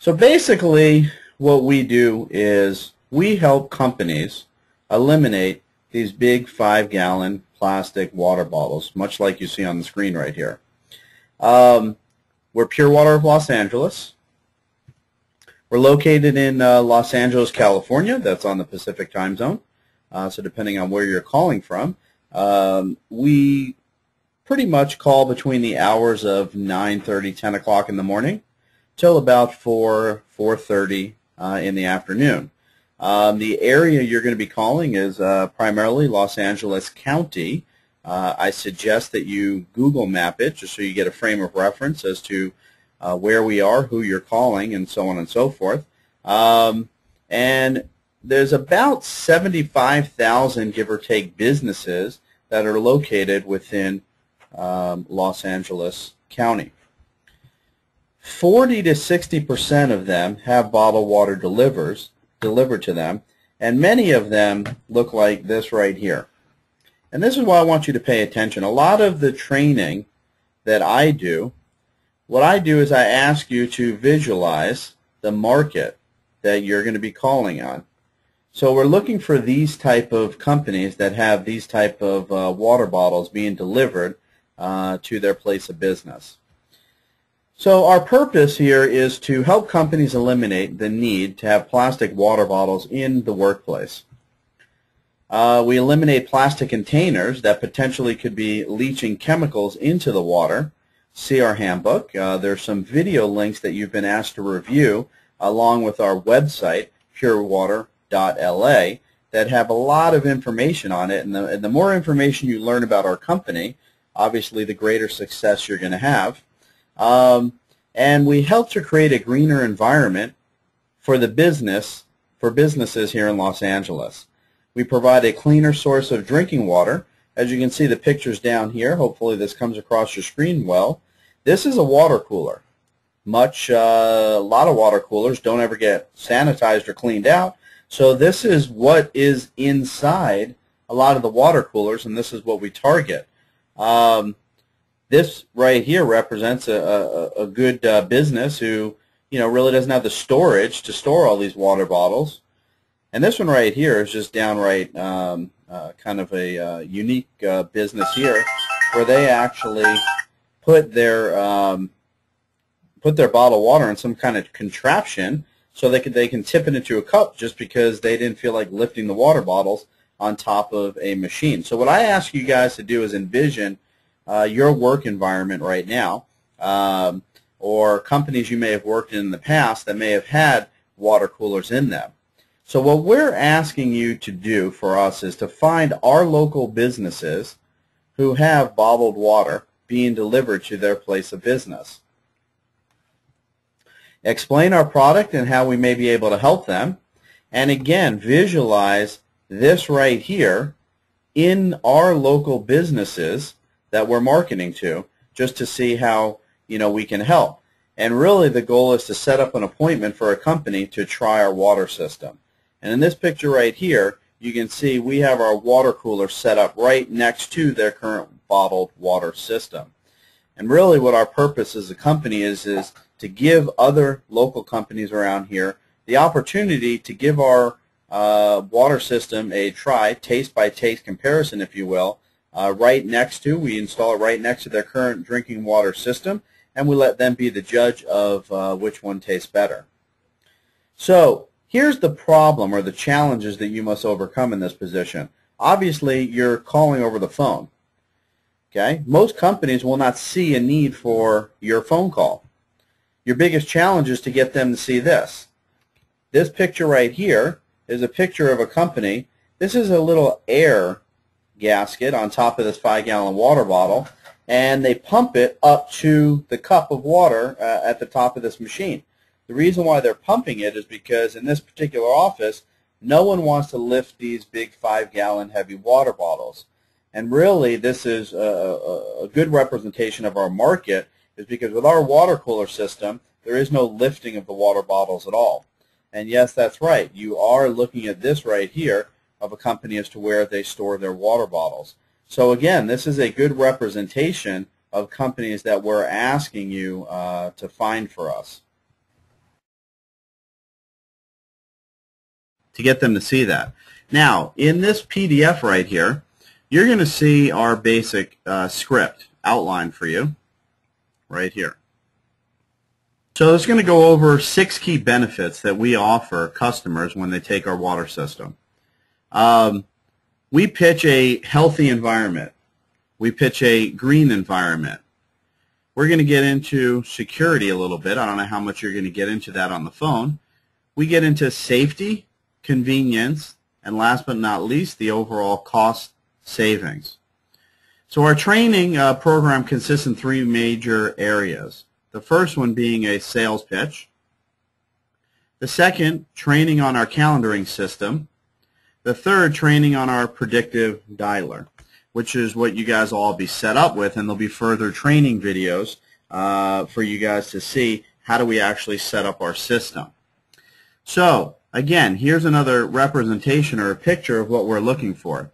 So basically what we do is we help companies eliminate these big 5-gallon plastic water bottles, much like you see on the screen right here. We're Pure Water of Los Angeles. We're located in Los Angeles, California. That's on the Pacific time zone. So depending on where you're calling from, we pretty much call between the hours of 9:30, 10 o'clock in the morning till about 4:30 in the afternoon. The area you're going to be calling is primarily Los Angeles County. I suggest that you Google map it just so you get a frame of reference as to where we are, who you're calling, and so on and so forth. And there's about 75,000, give or take, businesses that are located within Los Angeles County. 40 to 60% of them have bottled water delivered to them, and many of them look like this right here. And this is why I want you to pay attention. A lot of the training that I do, what I do is I ask you to visualize the market that you're going to be calling on. So we're looking for these type of companies that have these type of water bottles being delivered to their place of business. So our purpose here is to help companies eliminate the need to have plastic water bottles in the workplace. We eliminate plastic containers that potentially could be leaching chemicals into the water. See our handbook. There's some video links that you've been asked to review along with our website, purewater.la, that have a lot of information on it. And the more information you learn about our company, obviously the greater success you're going to have. And we help to create a greener environment for businesses here in Los Angeles. We provide a cleaner source of drinking water. As you can see the pictures down here, hopefully this comes across your screen well. This is a water cooler. A lot of water coolers don't ever get sanitized or cleaned out. So this is what is inside a lot of the water coolers, and this is what we target. This right here represents a good business who, really doesn't have the storage to store all these water bottles. And this one right here is just downright kind of a unique business here, where they actually put their bottled water in some kind of contraption so they can tip it into a cup just because they didn't feel like lifting the water bottles on top of a machine. So what I ask you guys to do is envision your work environment right now, or companies you may have worked in the past that may have had water coolers in them. So what we're asking you to do for us is to find our local businesses who have bottled water being delivered to their place of business. Explain our product and how we may be able to help them. And again, visualize this right here in our local businesses that we're marketing to, just to see how we can help. And really the goal is to set up an appointment for a company to try our water system. And in this picture right here, you can see we have our water cooler set up right next to their current bottled water system. And really what our purpose as a company is to give other local companies around here the opportunity to give our water system a try, taste-by-taste comparison, if you will. We install it right next to their current drinking water system, and we let them be the judge of which one tastes better. So here's the problem or the challenges that you must overcome in this position. Obviously, you're calling over the phone. Okay? Most companies will not see a need for your phone call. Your biggest challenge is to get them to see this. This picture right here is a picture of a company. This is a little air gasket on top of this 5-gallon water bottle, and they pump it up to the cup of water at the top of this machine. The reason why they're pumping it is because in this particular office, no one wants to lift these big 5-gallon heavy water bottles. And really, this is a good representation of our market, is because with our water cooler system, there is no lifting of the water bottles at all. And yes, that's right. You are looking at this right here of a company as to where they store their water bottles. So again, this is a good representation of companies that we're asking you to find for us. to get them to see that. Now, in this PDF right here, you're going to see our basic script outlined for you right here. So it's going to go over 6 key benefits that we offer customers when they take our water system. We pitch a healthy environment. We pitch a green environment. We're going to get into security a little bit. I don't know how much you're going to get into that on the phone. We get into safety, convenience, and last but not least, the overall cost savings. So our training program consists in 3 major areas. The first one being a sales pitch. The second, training on our calendaring system. The third, training on our predictive dialer, which is what you guys will all be set up with, and there'll be further training videos for you guys to see how do we actually set up our system. So again, here's another representation or a picture of what we're looking for.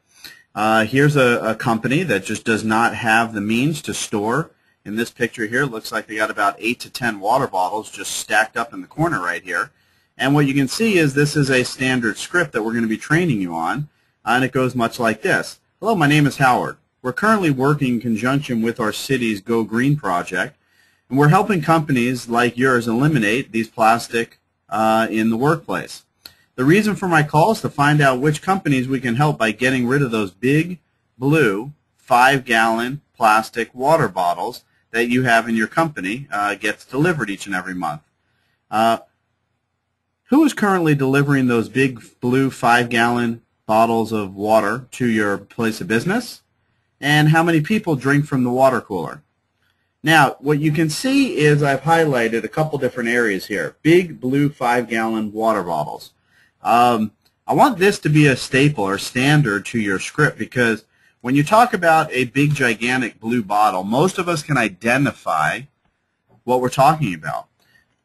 Here's a company that just does not have the means to store. In this picture here, it looks like they got about 8 to 10 water bottles just stacked up in the corner right here. And what you can see is this is a standard script that we're going to be training you on, and it goes much like this. Hello, my name is Howard. We're currently working in conjunction with our city's Go Green project, and we're helping companies like yours eliminate these plastic in the workplace. The reason for my call is to find out which companies we can help by getting rid of those big blue 5-gallon plastic water bottles that you have in your company gets delivered each and every month. Who is currently delivering those big blue 5-gallon bottles of water to your place of business? And how many people drink from the water cooler? Now, what you can see is I've highlighted a couple different areas here. Big blue 5-gallon water bottles. I want this to be a staple or standard to your script, because when you talk about a big gigantic blue bottle, most of us can identify what we're talking about.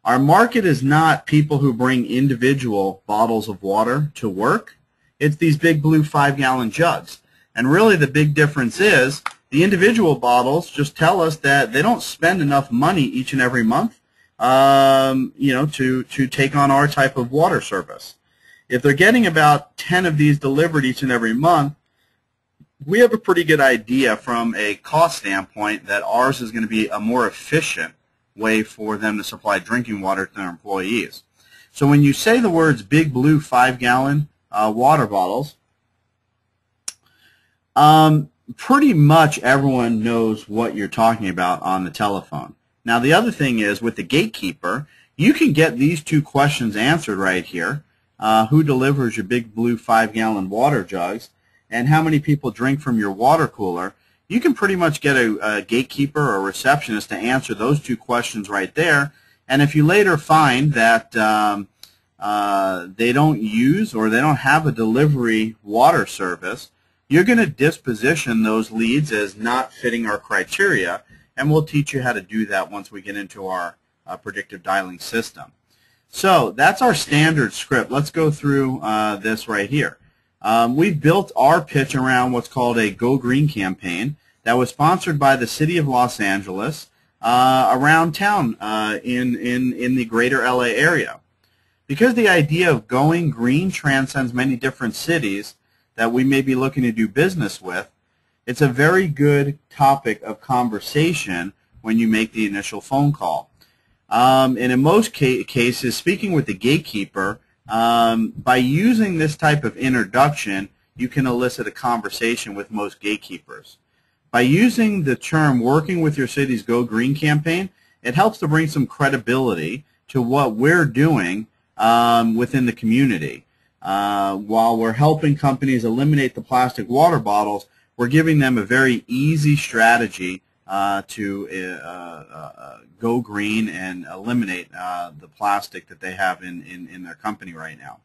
Our market is not people who bring individual bottles of water to work. It's these big blue 5-gallon jugs. And really the big difference is the individual bottles just tell us that they don't spend enough money each and every month to take on our type of water service. If they're getting about 10 of these delivered each and every month, we have a pretty good idea from a cost standpoint that ours is going to be a more efficient way for them to supply drinking water to their employees. So when you say the words big blue 5-gallon water bottles, pretty much everyone knows what you're talking about on the telephone. Now the other thing is, with the gatekeeper, you can get these 2 questions answered right here. Who delivers your big blue 5-gallon water jugs, and how many people drink from your water cooler? You can pretty much get a gatekeeper or a receptionist to answer those 2 questions right there. And if you later find that they don't use or they don't have a delivery water service, you're going to disposition those leads as not fitting our criteria, and we'll teach you how to do that once we get into our predictive dialing system. So that's our standard script. Let's go through this right here. We've built our pitch around what's called a Go Green campaign that was sponsored by the City of Los Angeles around town in the greater LA area. Because the idea of going green transcends many different cities that we may be looking to do business with, it's a very good topic of conversation when you make the initial phone call. And in most cases, speaking with the gatekeeper, by using this type of introduction, you can elicit a conversation with most gatekeepers. By using the term working with your city's Go Green campaign, it helps to bring some credibility to what we're doing within the community. While we're helping companies eliminate the plastic water bottles, we're giving them a very easy strategy to go green and eliminate the plastic that they have in their company right now.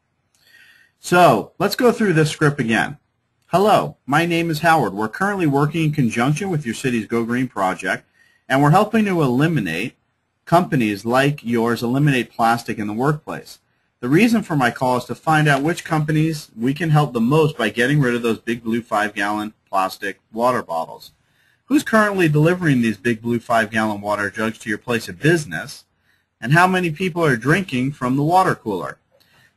So let's go through this script again. Hello, my name is Howard. We're currently working in conjunction with your city's Go Green project, and we're helping to eliminate companies like yours eliminate plastic in the workplace. The reason for my call is to find out which companies we can help the most by getting rid of those big blue 5-gallon plastic water bottles. Who's currently delivering these big blue 5-gallon water jugs to your place of business, and how many people are drinking from the water cooler?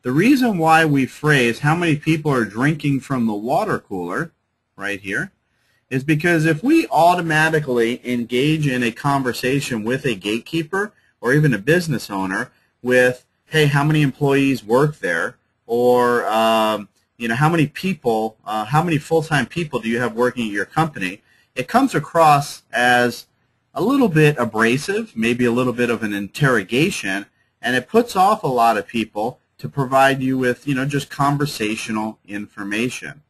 The reason why we phrase how many people are drinking from the water cooler right here is because if we automatically engage in a conversation with a gatekeeper or even a business owner with, hey, how many employees work there, or you know, how many people, how many full-time people do you have working at your company, it comes across as a little bit abrasive, maybe a little bit of an interrogation, and it puts off a lot of people to provide you with, you know, just conversational information.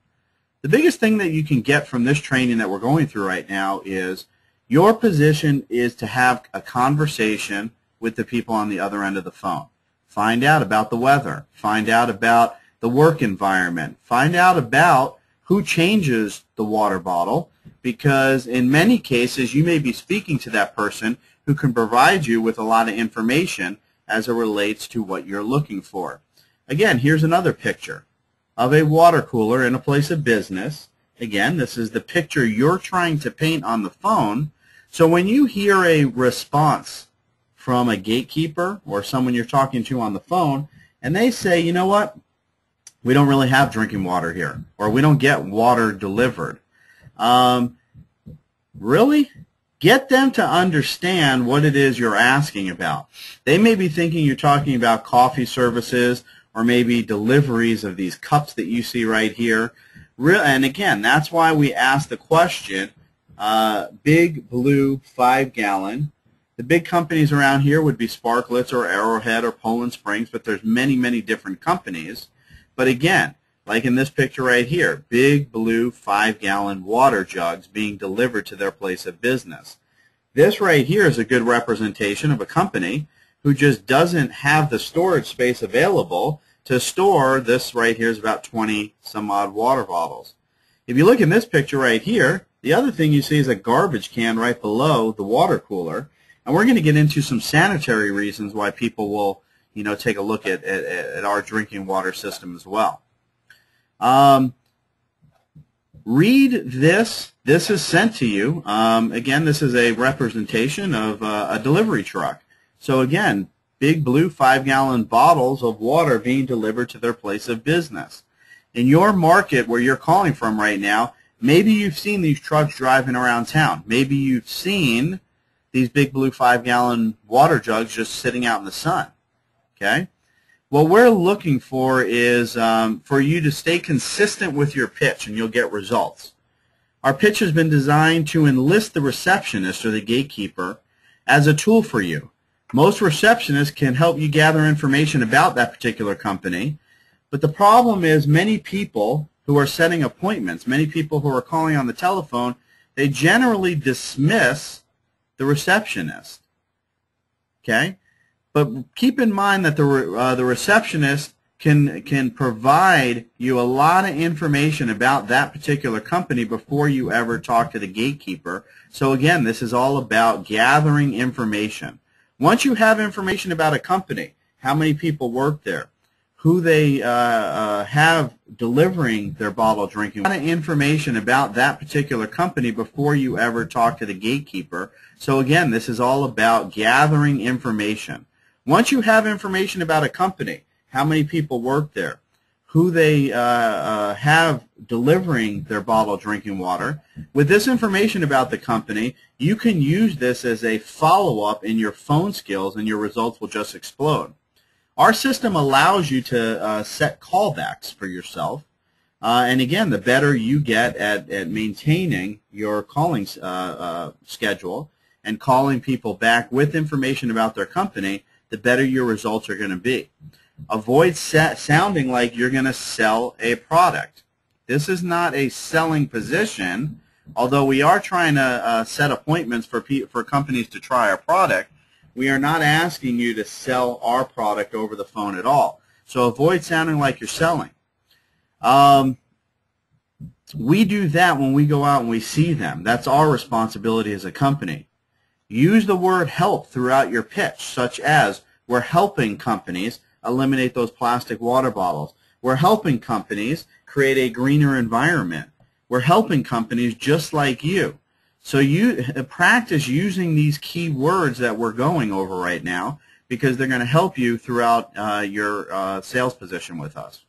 The biggest thing that you can get from this training that we're going through right now is your position is to have a conversation with the people on the other end of the phone. Find out about the weather. Find out about the work environment. Find out about who changes the water bottle, because in many cases you may be speaking to that person who can provide you with a lot of information as it relates to what you're looking for. Again, here's another picture of a water cooler in a place of business. Again, this is the picture you're trying to paint on the phone. So when you hear a response from a gatekeeper or someone you're talking to on the phone, and they say, you know what, we don't really have drinking water here, or we don't get water delivered. Really? Get them to understand what it is you're asking about. They may be thinking you're talking about coffee services or maybe deliveries of these cups that you see right here. And again, that's why we ask the question, big blue 5-gallon. The big companies around here would be Sparklets or Arrowhead or Poland Springs, but there's many, many different companies. But again, like in this picture right here, big blue 5-gallon water jugs being delivered to their place of business. This right here is a good representation of a company who just doesn't have the storage space available to store. This right here is about 20 some odd water bottles. If you look in this picture right here, the other thing you see is a garbage can right below the water cooler. And we're going to get into some sanitary reasons why people will, you know, take a look at our drinking water system as well. Read this. This is sent to you. Again, this is a representation of a delivery truck. So again, big blue 5-gallon bottles of water being delivered to their place of business. In your market where you're calling from right now, maybe you've seen these trucks driving around town. Maybe you've seen these big blue 5-gallon water jugs just sitting out in the sun. Okay? What we're looking for is for you to stay consistent with your pitch, and you'll get results. Our pitch has been designed to enlist the receptionist or the gatekeeper as a tool for you. Most receptionists can help you gather information about that particular company, but the problem is many people who are setting appointments, many people who are calling on the telephone, they generally dismiss the receptionist. Okay? But keep in mind that the receptionist can provide you a lot of information about that particular company before you ever talk to the gatekeeper. So again, this is all about gathering information. Once you have information about a company, how many people work there, who they have delivering their bottled drinking water, a lot of information about that particular company before you ever talk to the gatekeeper. So again, this is all about gathering information. Once you have information about a company, how many people work there, who they have delivering their bottled drinking water, with this information about the company, you can use this as a follow-up in your phone skills, and your results will just explode. Our system allows you to set callbacks for yourself, and again, the better you get at maintaining your calling schedule and calling people back with information about their company, the better your results are going to be. Avoid sounding like you're going to sell a product. This is not a selling position, although we are trying to set appointments for companies to try our product. We are not asking you to sell our product over the phone at all. So avoid sounding like you're selling. We do that when we go out and we see them. That's our responsibility as a company. Use the word help throughout your pitch, such as we're helping companies eliminate those plastic water bottles. We're helping companies create a greener environment. We're helping companies just like you. So you practice using these key words that we're going over right now, because they're going to help you throughout your sales position with us.